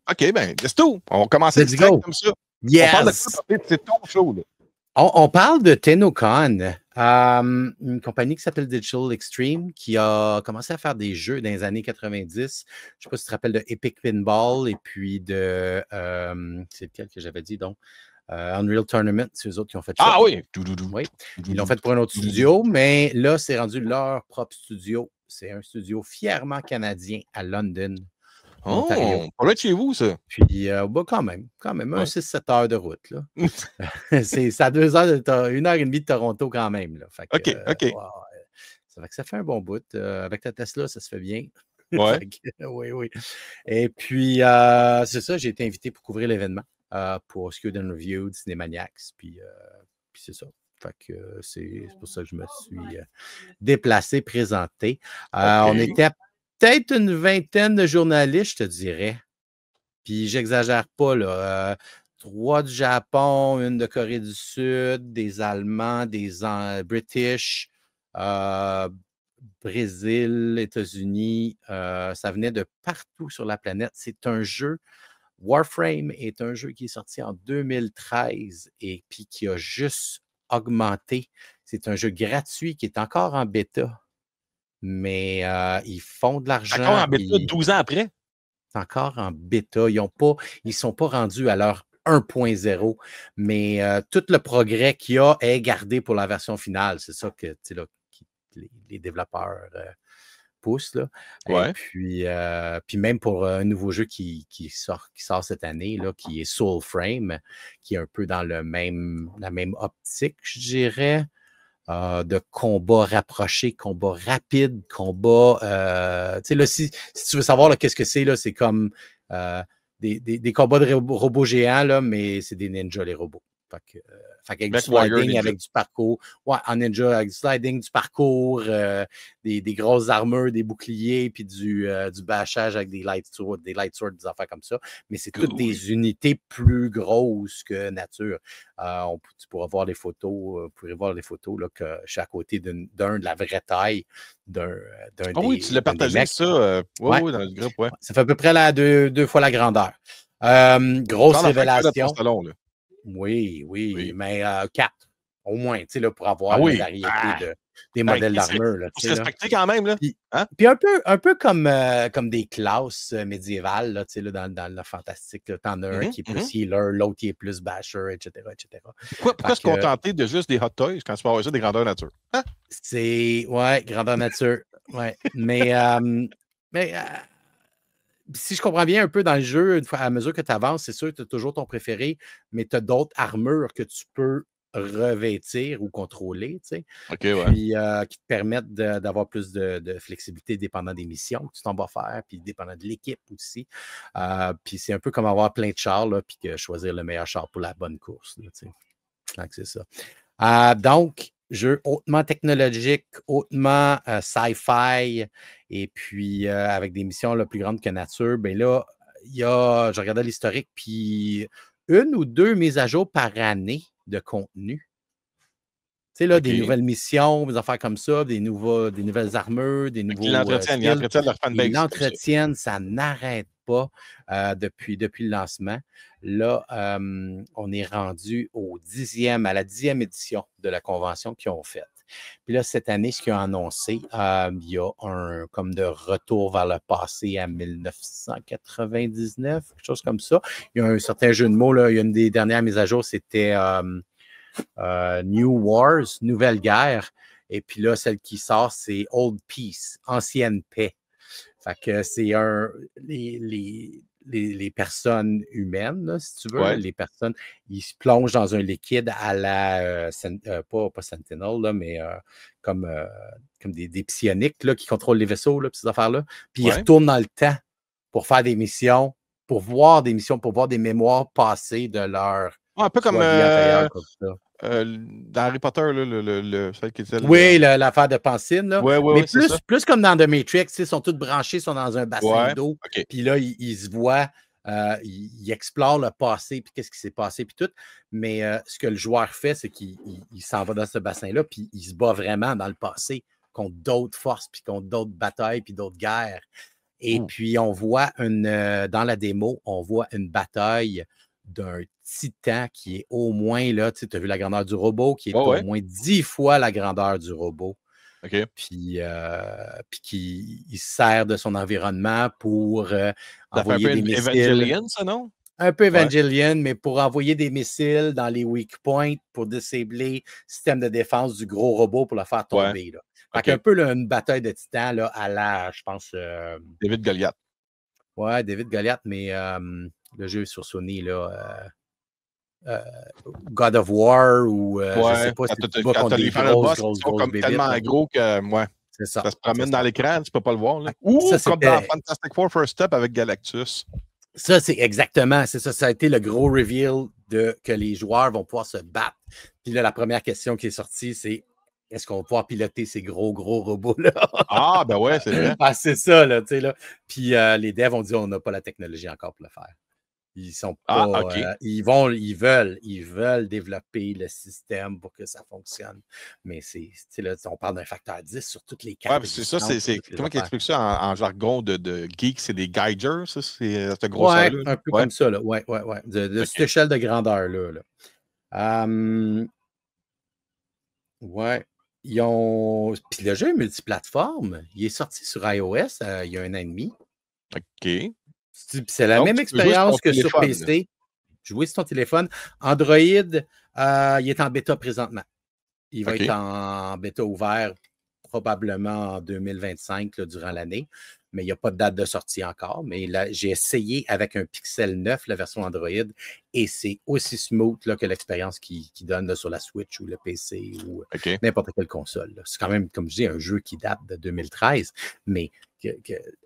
OK, ben, c'est tout. On va commencer Let's direct go. comme ça. Yes. On parle de quoi? C'est ton show, là. On parle de TennoCon, une compagnie qui s'appelle Digital Extreme, qui a commencé à faire des jeux dans les années 90. Je ne sais pas si tu te rappelles de Epic Pinball et puis de... c'est lequel que j'avais dit, donc? Unreal Tournament, c'est eux autres qui ont fait ça. Ah oui! Oui, ils l'ont fait pour un autre studio, mais là, c'est rendu leur propre studio. C'est un studio fièrement canadien à London, Ontario. Pas loin de chez vous, ça. Puis, quand même, un 6-7 heures de route, là. C'est à 2 heures, 1h30 de Toronto quand même, là. Fait que, OK. Ça fait que ça fait un bon bout. Avec ta Tesla, ça se fait bien. Ouais. Oui. Et puis, c'est ça, j'ai été invité pour couvrir l'événement pour Student Review, Cinemaniacs, puis c'est ça. Fait que c'est pour ça que je me suis déplacé, présenté. On était peut-être une vingtaine de journalistes, je te dirais. Puis j'exagère pas, là. 3 du Japon, 1 de Corée du Sud, des Allemands, des British, Brésil, États-Unis. Ça venait de partout sur la planète. C'est un jeu. Warframe est un jeu qui est sorti en 2013 et puis qui a juste augmenté. C'est un jeu gratuit qui est encore en bêta, mais ils font de l'argent. Encore en bêta 12 ans après? C'est encore en bêta. Ils ne sont pas rendus à leur 1.0, mais tout le progrès qu'il y a est gardé pour la version finale. C'est ça que là, les développeurs poussent. Là. Ouais. Et puis même pour un nouveau jeu qui sort cette année, là, qui est Soulframe, qui est un peu dans la même optique, je dirais. De combat rapproché, combat rapide, combat... tu sais, là, si tu veux savoir qu'est-ce que c'est comme des combats de robots géants, là, mais c'est des ninjas, les robots. Fait qu'avec du sliding, avec du parcours. Ouais, en ninja, avec du sliding, du parcours, des grosses armures, des boucliers, puis du bâchage avec des light swords, des affaires comme ça. Mais c'est toutes des unités plus grosses que nature. Tu pourras voir les photos, vous pourrez voir les photos là, que je suis à côté d'un de la vraie taille d'un oui, tu l'as partagé, ça. Oui, dans le groupe, ouais. Ça fait à peu près deux fois la grandeur. Grosse révélation. Oui, mais 4 au moins, tu sais, là, pour avoir une variété des modèles d'armure. Pour se respecter quand même, là. Puis un peu comme des classes médiévales, là, tu sais, là, dans le fantastique. T'en as un qui est plus healer, l'autre qui est plus basher, etc. Pourquoi se contenter de juste des hot toys quand tu peux avoir ça des grandeurs nature? Hein? C'est, grandeur nature. Ouais. Mais si je comprends bien un peu dans le jeu, à mesure que tu avances, c'est sûr que tu as toujours ton préféré, mais tu as d'autres armures que tu peux revêtir ou contrôler, tu sais, puis qui te permettent d'avoir plus de flexibilité dépendant des missions que tu t'en vas faire, puis dépendant de l'équipe aussi. Puis c'est un peu comme avoir plein de chars, là, puis choisir le meilleur char pour la bonne course, là, tu sais. Donc, c'est ça. Donc, jeu hautement technologique, hautement sci-fi, et puis avec des missions là, plus grandes que nature, bien là, je regardais l'historique, puis 1 ou 2 mises à jour par année de contenu. Tu sais, là, des nouvelles missions, des affaires comme ça, des nouvelles armures, des nouveaux skills. Ils entretiennent leur fanbase. Ils l'entretiennent, ça n'arrête pas depuis le lancement. Là, on est rendu à la 10e édition de la convention qu'ils ont faite. Puis là, cette année, ce qu'ils ont annoncé, il y a comme de retour vers le passé à 1999, quelque chose comme ça. Il y a un certain jeu de mots, là. Il y a une des dernières mises à jour, c'était New Wars, Nouvelle Guerre. Et puis là, celle qui sort, c'est Old Peace, Ancienne Paix. Fait que c'est les personnes humaines, là, si tu veux, les personnes, ils se plongent dans un liquide à la, pas Sentinel, là, mais comme des psioniques là, qui contrôlent les vaisseaux, là, ces affaires-là. Puis ils retournent dans le temps pour faire des missions, pour voir des mémoires passées de leur un peu comme vie antérieure, comme ça. Dans Harry Potter, là, celle qui était... Oui, l'affaire de Pancine. Là. Mais plus comme dans The Matrix, ils sont tous branchés, ils sont dans un bassin d'eau. Puis là, ils se voient, ils explorent le passé, puis qu'est-ce qui s'est passé, puis tout. Mais ce que le joueur fait, c'est qu'il s'en va dans ce bassin-là, puis il se bat vraiment dans le passé contre d'autres forces, puis contre d'autres batailles, puis d'autres guerres. Et puis, on voit dans la démo, on voit une bataille d'un titan qui est au moins, là, tu as vu la grandeur du robot, qui est au moins 10 fois la grandeur du robot. OK. Puis qui il sert de son environnement pour envoyer des missiles. Evangelion, ça, non? Un peu Evangelion, mais pour envoyer des missiles dans les weak points pour disabler le système de défense du gros robot pour le faire tomber. Là. Fait qu'un peu là, une bataille de titans là, à la, je pense... David Goliath. Ouais, David Goliath, mais le jeu sur Sony, là... God of War ou je sais pas si tu vas contre des grosses bébites. Tellement gros que ça se promène dans l'écran, tu peux pas le voir. Là. Ou comme dans Fantastic Four First Step avec Galactus. Ça, c'est exactement, c'est ça. Ça a été le gros reveal que les joueurs vont pouvoir se battre. Puis là, la première question qui est sortie, c'est est-ce qu'on va pouvoir piloter ces gros robots-là? Ah, ben ouais, c'est vrai. Ah, c'est ça, là, tu sais, là. Puis les devs ont dit on n'a pas la technologie encore pour le faire. Ils sont pas. Ils veulent développer le système pour que ça fonctionne. Mais là, on parle d'un facteur 10 sur toutes les cartes. Ouais, c'est ça, comment tu expliques ça en jargon de geek? C'est des Geigers, ça? C'est cette grosseur-là? Ouais, un peu comme ça, là. Ouais. De cette échelle de grandeur-là. Ouais. Ils ont. Puis le jeu est multiplateforme. Il est sorti sur iOS il y a 1 an et demi. OK. C'est la même expérience que sur PC. Jouer sur ton téléphone. Android, il est en bêta présentement. Il va être en bêta ouvert probablement en 2025 là, durant l'année. Mais il n'y a pas de date de sortie encore. Mais là, j'ai essayé avec un Pixel 9, la version Android, et c'est aussi smooth là, que l'expérience qu'il donne là, sur la Switch ou le PC ou n'importe quelle console. Là. C'est quand même, comme je dis, un jeu qui date de 2013, mais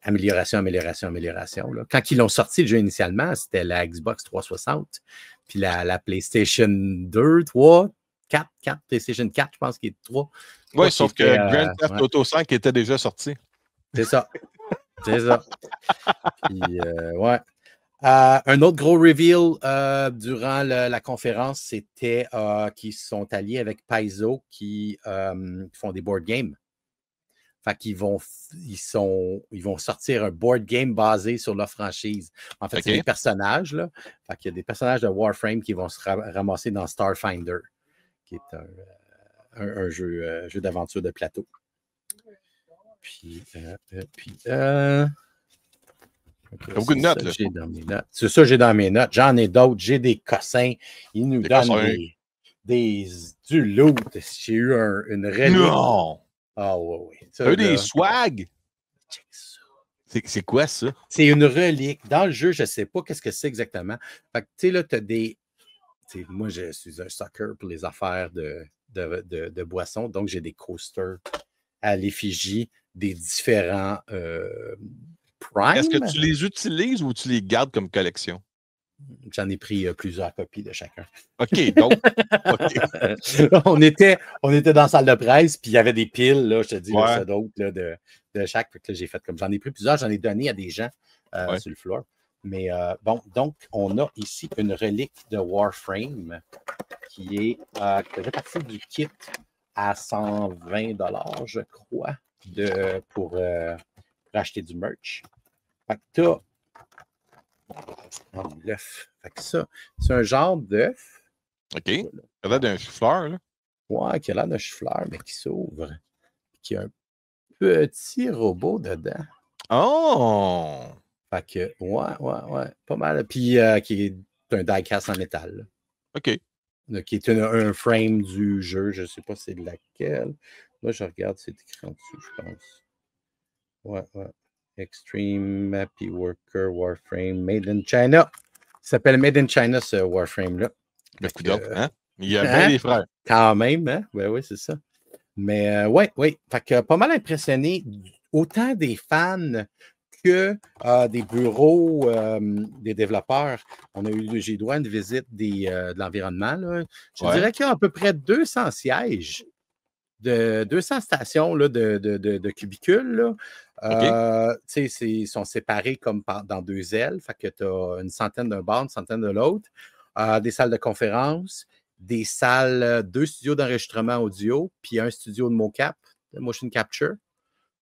amélioration. Là. Quand ils l'ont sorti, le jeu initialement, c'était la Xbox 360, puis la PlayStation 2, 3, 4, PlayStation 4, je pense qu'il est 3. Oui, sauf que Grand Theft Auto 5 était déjà sorti. C'est ça. Puis, un autre gros reveal durant la conférence, c'était qu'ils sont alliés avec Paizo qui font des board games. Fait qu'ils vont sortir un board game basé sur leur franchise. En fait, c'est des personnages, là. Fait qu'il y a des personnages de Warframe qui vont se ramasser dans Starfinder, qui est un jeu d'aventure de plateau. beaucoup de notes, là. C'est ça, j'ai dans mes notes. J'en ai d'autres. J'ai des cossins. Ils nous donnent du loot. J'ai eu une relique. Non! Ah oui. T'as eu des swags? Check ça. C'est quoi ça? C'est une relique. Dans le jeu, je ne sais pas qu'est-ce que c'est exactement. Fait que, tu sais, là, tu as des... moi, je suis un sucker pour les affaires de boissons. Donc, j'ai des coasters à l'effigie des différents Prime. Est-ce que tu les utilises ou tu les gardes comme collection? J'en ai pris plusieurs copies de chacun. OK, donc. on était dans la salle de presse, puis il y avait des piles, là, je te dis, là, d'autres là, de chaque. Fait que là, j'ai fait comme j'en ai pris plusieurs, j'en ai donné à des gens sur le floor. Mais bon, donc, on a ici une relique de Warframe qui fait partie du kit à 120 $, je crois, pour acheter du merch. Fait que t'as l'œuf. Fait que ça, c'est un genre d'œuf. OK. Il a l'air d'un chou-fleur, là. Ouais, qui a l'air d'un chou-fleur, mais qui s'ouvre. Qui a un petit robot dedans. Oh! Fait que, ouais. Pas mal. Puis, qui est un die-cast en métal. Là. OK. Qui est un frame du jeu. Je ne sais pas c'est de laquelle. Moi, je regarde, c'est écrit en dessous, je pense. Ouais. Extreme Happy Worker Warframe Made in China. Il s'appelle Made in China, ce Warframe-là. Le coup d'œil, hein? Il y a bien des frères. Quand même, hein? Ben oui, c'est ça. Mais oui. Fait que pas mal impressionné, autant des fans que des bureaux des développeurs. J'ai eu droit à une visite de l'environnement. Là. Je dirais qu'il y a à peu près 200 sièges. 200 stations là, de cubicules. Là. Ils sont séparés comme dans 2 ailes. Fait que tu as une centaine d'un bord, une centaine de l'autre. Des salles de conférence, des salles, 2 studios d'enregistrement audio, puis un studio de mocap, de motion capture.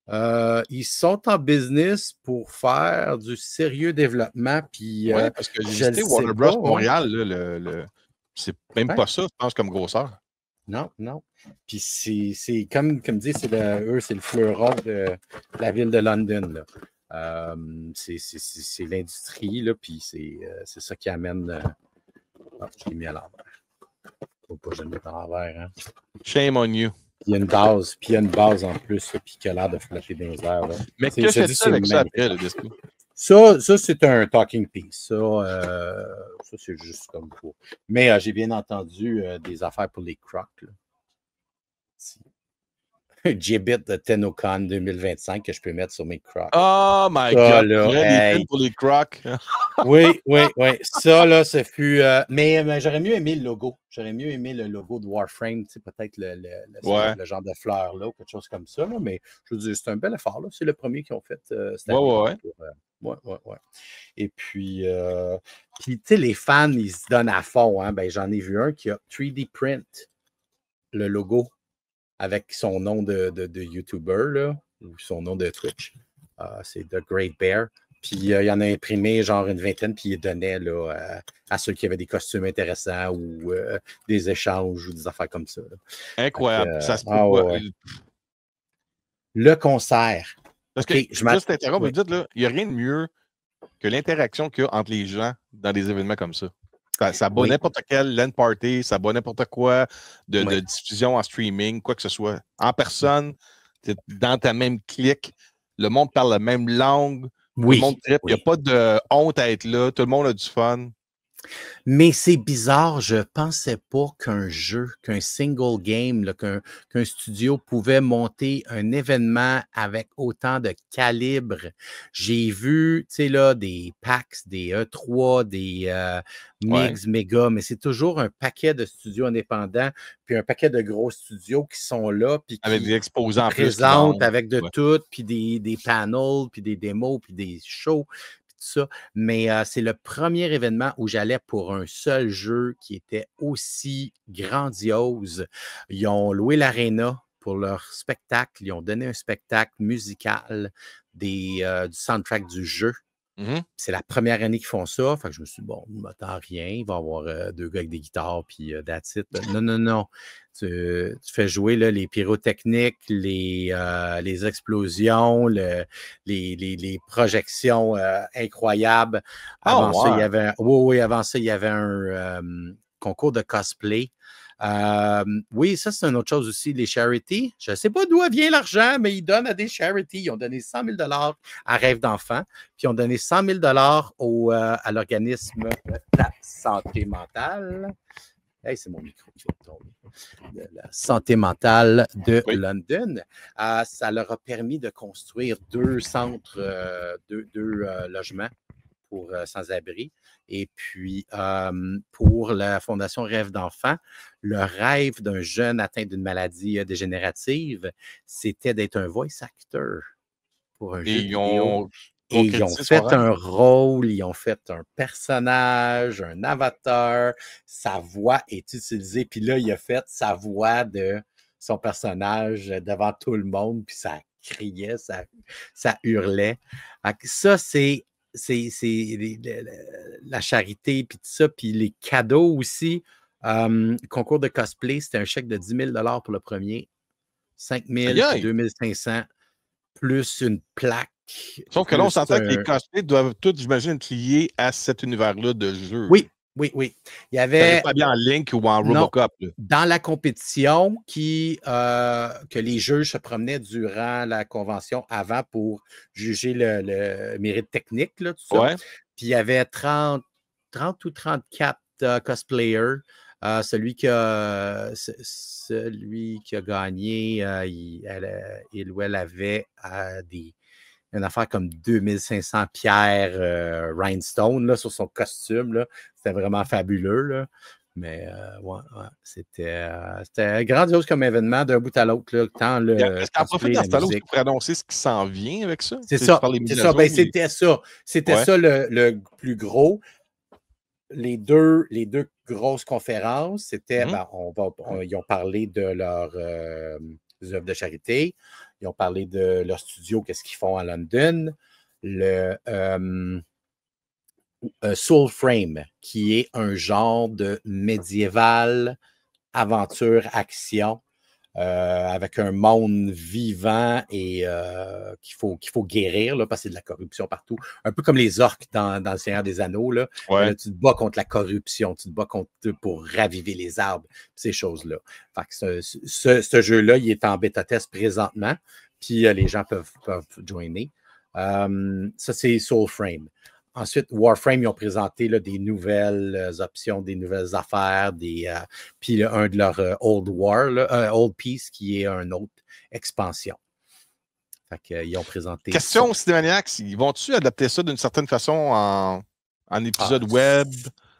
Ils sont en business pour faire du sérieux développement, puis Oui, parce que j'ai je le visité sais Warner pas, Bros. ouais. Montréal, là, c'est même Ouais. pas ça, je pense, comme grosseur. Non, non. Puis c'est comme dit, eux, c'est le fleuron de la ville de London, là. C'est l'industrie, là, puis c'est ça qui amène. Ah, je l'ai mis à l'envers. Faut pas que je le mette à l'envers, hein. Shame on you. Puis il y a une base en plus, là, puis qui a l'air de flotter dans les airs, là. Mais C'est- que Je te dis, fais-tu c'est avec ça magnifique. après, le disco? Ça c'est un talking piece. Ça c'est juste comme pour. Mais j'ai bien entendu des affaires pour les crocs. Gibbet de TennoCon 2025 que je peux mettre sur mes crocs. Oh my Ça, God, tu là, ferais des hey. films pour les crocs. Oui. Ça, là, ça fut. Mais j'aurais mieux aimé le logo. J'aurais mieux aimé le logo de Warframe, tu sais, peut-être Ouais, le genre de fleur là ou quelque chose comme ça. Là. Mais je veux dire, c'est un bel effort. Là. C'est le premier qu'ils ont fait cette ouais, année. ouais, Là, ouais. ouais. Et puis, tu sais, les fans, ils se donnent à fond. Hein? Ben, j'en ai vu un qui a 3D print le logo avec son nom de YouTuber, là, ou son nom de Twitch. C'est The Great Bear. Puis il en a imprimé genre une vingtaine, puis il donnait là, à ceux qui avaient des costumes intéressants ou des échanges ou des affaires comme ça. Là. Incroyable. Ça se peut pas. Ouais. Le concert. Parce que, OK, juste t'interrompre, vous oui. dites, là, il n'y a rien de mieux que l'interaction qu'il y a entre les gens dans des événements comme ça. Ça bat n'importe quel LAN party, ça bat n'importe quoi de diffusion en streaming, quoi que ce soit. En personne, t'es dans ta même clique, le monde parle la même langue, tout le monde trippe, il n'y a pas de honte à être là, tout le monde a du fun. Mais c'est bizarre, je pensais pas qu'un single game, là, qu'un studio pouvait monter un événement avec autant de calibre. J'ai vu, tu sais, là, des PAX, des E3, des MIGS, Mega, mais c'est toujours un paquet de studios indépendants, puis un paquet de gros studios qui sont là, puis Avec des exposants en plus qui présentent vendent. avec de tout, puis des panels, puis des démos, puis des shows. Ça. Mais c'est le premier événement où j'allais pour un seul jeu qui était aussi grandiose. Ils ont loué l'aréna pour leur spectacle. Ils ont donné un spectacle musical du soundtrack du jeu. Mm-hmm. C'est la première année qu'ils font ça. Fait que je me suis dit, bon, il m'attend rien. Il va y avoir deux gars avec des guitares, puis that's it. Non. Tu fais jouer là, les pyrotechniques, les explosions, les projections incroyables. Avant ça, il y avait un concours de cosplay. Oui, ça, c'est une autre chose aussi, les charities. Je ne sais pas d'où vient l'argent, mais ils donnent à des charities. Ils ont donné 100 000 à Rêve d'enfant, puis ils ont donné 100 000 à l'organisme de la santé mentale. Hey, c'est mon micro qui va tomber. De la santé mentale de London. Ça leur a permis de construire deux centres, deux logements pour sans-abri. Et puis, pour la Fondation Rêve d'enfant, le rêve d'un jeune atteint d'une maladie dégénérative, c'était d'être un voice actor pour un jeu vidéo. Et ils ont fait un rôle, ils ont fait un personnage, un avatar. Sa voix est utilisée. Puis là, il a fait sa voix de son personnage devant tout le monde. Puis ça criait, ça hurlait. Ça, c'est la charité, puis tout ça, puis les cadeaux aussi. Concours de cosplay, c'était un chèque de 10 000 pour le premier, 5 000, puis 2 500, plus une plaque. Sauf que là, on s'entend que les cosplays doivent tous, j'imagine, être liés à cet univers-là de jeu. Oui. Il y avait. Ça pas bien en Link ou en Robocop. Non, dans la compétition, que les juges se promenaient durant la convention avant pour juger le mérite technique, là, tout ça. Puis il y avait 30 ou 34 cosplayers. Celui qui a gagné, il ou elle avait une affaire comme 2500 pierres rhinestone là, sur son costume. Là. C'était vraiment fabuleux. Là. Mais c'était grandiose comme événement d'un bout à l'autre. Est-ce qu'en profite dans ce temps-là, tu pourrais annoncer ce qui s'en vient avec ça? C'est ça. Ben, c'était ça. C'était ça le plus gros. Les deux grosses conférences, c'était, ils ont parlé de leurs œuvres de charité. Ils ont parlé de leur studio, qu'est-ce qu'ils font à London. Le Soul Frame, qui est un genre de médiéval, aventure, action, avec un monde vivant et qu'il faut guérir, là, parce que c'est de la corruption partout. Un peu comme les orques dans Le Seigneur des Anneaux. Là. Ouais. Là, tu te bats contre la corruption, tu te bats pour raviver les arbres, ces choses-là. Fait que ce jeu-là, il est en bêta-test présentement, puis les gens peuvent joiner. Ça, c'est Soulframe. Ensuite, Warframe, ils ont présenté là, des nouvelles options, des nouvelles affaires, puis un de leurs Old War, là, Old Peace, qui est une autre expansion. Fait qu'ils ont présenté. Question Cinémaniacs, ils vont-tu adapter ça d'une certaine façon en épisode web,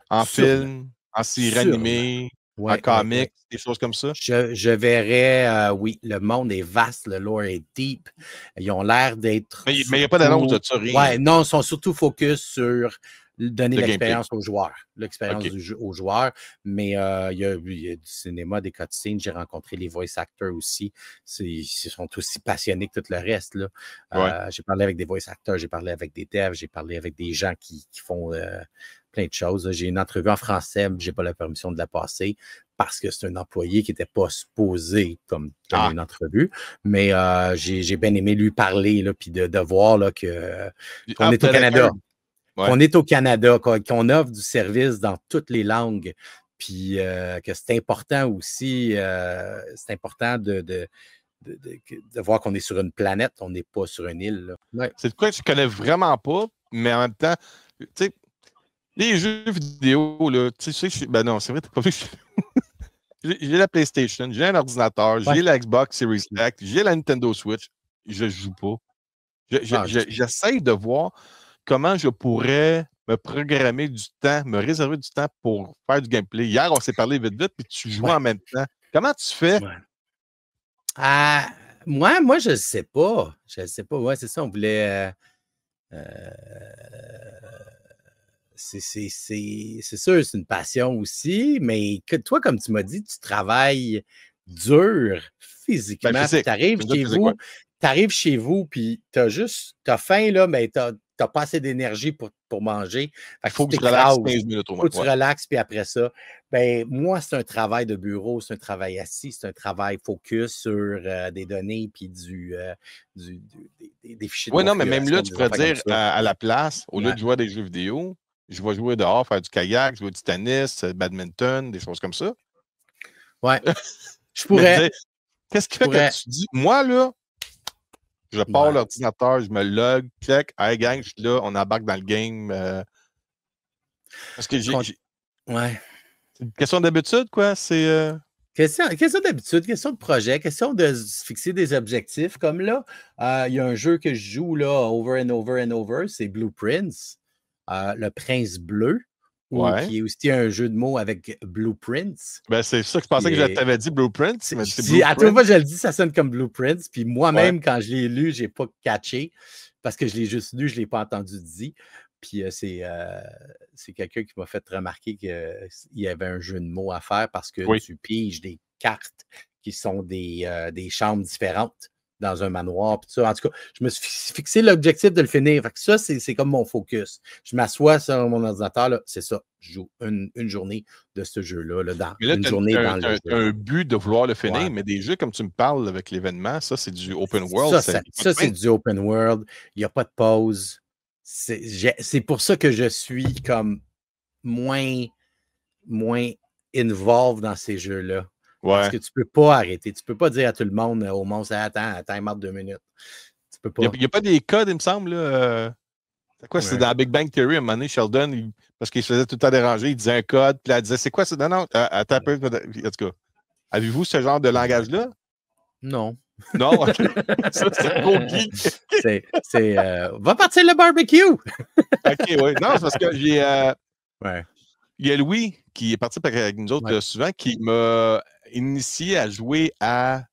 en film, en série animée, en comics, des choses comme ça? Je verrais, oui, le monde est vaste, le lore est deep. Ils ont l'air d'être. Mais il n'y a pas d'annonce de ça, rien. Ouais, non, ils sont surtout focus sur donner l'expérience aux joueurs. L'expérience aux joueurs. Mais il y a du cinéma, des cutscenes. J'ai rencontré les voice actors aussi. Ils sont aussi passionnés que tout le reste. Là. J'ai parlé avec des voice actors, j'ai parlé avec des devs, j'ai parlé avec des gens qui font plein de choses. J'ai une entrevue en français, mais je n'ai pas la permission de la passer parce que c'est un employé qui n'était pas supposé comme une entrevue. Mais j'ai bien aimé lui parler, puis de voir là, qu'on est au Canada. Qu'on est au Canada, qu'on offre du service dans toutes les langues. Puis que c'est important aussi, c'est important de voir qu'on est sur une planète, on n'est pas sur une île. Ouais. C'est de quoi que je connais vraiment pas, mais en même temps, tu sais, les jeux vidéo, là, tu sais, ben non, c'est vrai, t'as pas vu. J'ai la PlayStation, j'ai un ordinateur, j'ai la Xbox Series X, j'ai la Nintendo Switch. Je joue pas. J'essaie de voir comment je pourrais me programmer du temps, me réserver du temps pour faire du gameplay. Hier, on s'est parlé vite, puis tu jouais en même temps. Comment tu fais? Moi, je ne sais pas. Je ne sais pas. Ouais, c'est ça, on voulait. C'est sûr, c'est une passion aussi, mais que toi, comme tu m'as dit, tu travailles dur physiquement. Tu arrives chez vous, puis tu as faim, là, mais tu n'as pas assez d'énergie pour manger. Il faut que tu relaxes 15 minutes au moins. Faut que tu relaxes, puis après ça, ben moi, c'est un travail de bureau, c'est un travail assis, c'est un travail focus sur des données, puis des fichiers de oui, non, mais même là, tu pourrais dire à la place, au lieu de jouer à des jeux vidéo, je vais jouer dehors, faire du kayak, jouer du tennis, badminton, des choses comme ça. Ouais. Je pourrais. Qu'est-ce qui fait que tu dis, moi, là, je pars l'ordinateur, je me log, check, hey gang, je suis là, on embarque dans le game. Parce que Ouais. C'est une question d'habitude, quoi. C'est. Question d'habitude, question de projet, question de fixer des objectifs. Comme là, il y a un jeu que je joue là, over and over and over, c'est Blueprints. Le Prince Bleu, qui est aussi un jeu de mots avec Blueprints. Ben, c'est ça que je pensais que je t'avais dit, Blueprints. Mais à toute fois, je le dis, ça sonne comme Blueprints. Puis moi-même, quand je l'ai lu, je n'ai pas catché parce que je l'ai juste lu, je ne l'ai pas entendu dit. Puis c'est quelqu'un qui m'a fait remarquer qu'il y avait un jeu de mots à faire parce que tu piges des cartes qui sont des chambres différentes dans un manoir. Puis ça. En tout cas, je me suis fixé l'objectif de le finir. Fait que ça, c'est comme mon focus. Je m'assois sur mon ordinateur, c'est ça. Je joue une journée de ce jeu-là. Une journée dans le jeu. Tu as un but de vouloir le finir, mais des jeux comme tu me parles avec l'événement, ça, c'est du open world. Ça, c'est du open world. Il n'y a pas de pause. C'est pour ça que je suis comme moins involved dans ces jeux-là. Parce que tu ne peux pas arrêter. Tu ne peux pas dire à tout le monde, au monstre, attends, marre 2 minutes. Tu peux pas. Il n'y a pas des codes, il me semble. C'est quoi? C'est dans Big Bang Theory, à un moment donné, Sheldon, parce qu'il se faisait tout le temps déranger, il disait un code, puis elle disait, c'est quoi ça? Non, attends un peu. En tout cas, avez-vous ce genre de langage-là? Non. Non? Ça, c'est trop geek. Va partir le barbecue! OK, oui. Non, c'est parce que j'ai... Il y a Louis, qui est parti avec nous autres souvent, qui m'a initié à jouer à...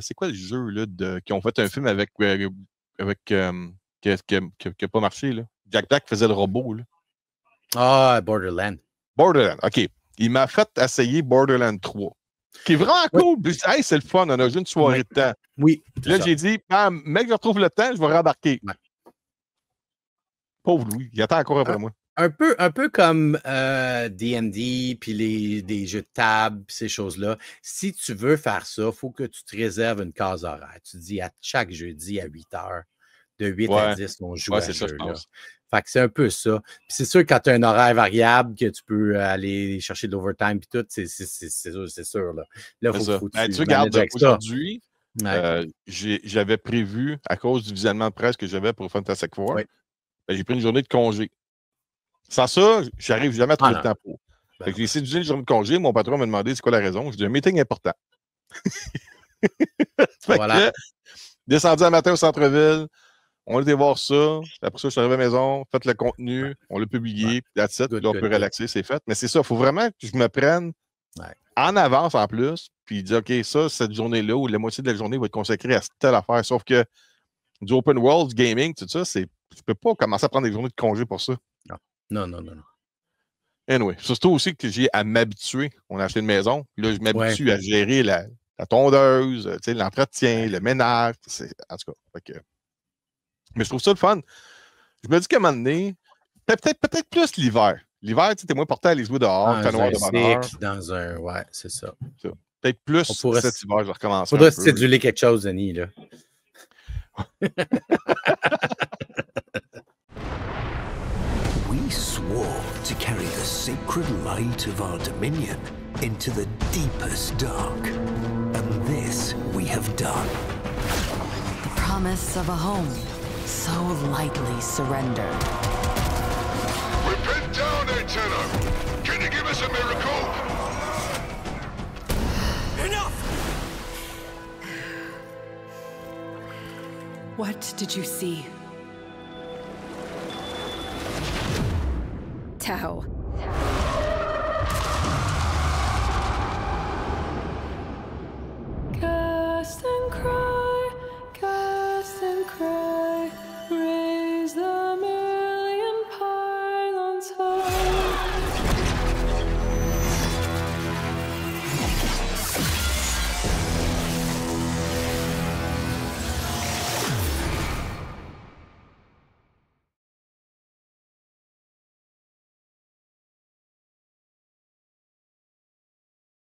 c'est quoi le jeu, là, qui ont fait un film avec qui n'a pas marché, là? Jack Black faisait le robot, là. Borderland. Borderland, OK. Il m'a fait essayer Borderland 3. qui est vraiment cool. Puis, hey, c'est le fun, on a juste une soirée de temps. Oui. Là, j'ai dit, mec, je retrouve le temps, je vais rembarquer. Ouais. Pauvre Louis, il attend encore après moi. Un peu comme D&D, puis des jeux de table, ces choses-là. Si tu veux faire ça, il faut que tu te réserves une case horaire. Tu te dis à chaque jeudi à 8 heures, de 8 à 10, on joue à ce jeu-là. Fait que c'est un peu ça. Puis c'est sûr, quand tu as un horaire variable, que tu peux aller chercher de l'overtime et tout, c'est sûr. Là, il faut que tu regardes, aujourd'hui, j'avais prévu, à cause du visionnement de presse que j'avais pour Fantastic Four, j'ai pris une journée de congé. Sans ça, j'arrive jamais à trouver le temps pour. J'ai essayé d'utiliser une journée de congé. Mon patron m'a demandé c'est quoi la raison. J'ai dit un meeting important. Voilà. Descendu un matin au centre-ville, on a été voir ça. Après ça, je suis arrivé à la maison, fait le contenu, on l'a publié, puis that's it, puis là, on peut relaxer, c'est fait. Mais c'est ça, il faut vraiment que je me prenne en avance en plus, puis dire, OK, ça, cette journée-là, ou la moitié de la journée va être consacrée à telle affaire. Sauf que du open world, du gaming, tout ça, tu peux pas commencer à prendre des journées de congé pour ça. Non. Anyway, surtout aussi que j'ai à m'habituer. On a acheté une maison. Là, je m'habitue à gérer la tondeuse, l'entretien, le ménage. En tout cas. Mais je trouve ça le fun. Je me dis qu'à un moment donné, peut-être plus l'hiver. L'hiver, tu es moins porté à aller jouer dehors, dans noir de bonheur. Dans un. Ouais, c'est ça. Peut-être plus cet hiver, je vais recommencer. Il faudrait céduler quelque chose, Denis, là. We swore to carry the sacred light of our dominion into the deepest dark. And this we have done. The promise of a home, so lightly surrendered. We're pinned down, Antenna! Can you give us a miracle? Enough! What did you see? Tau.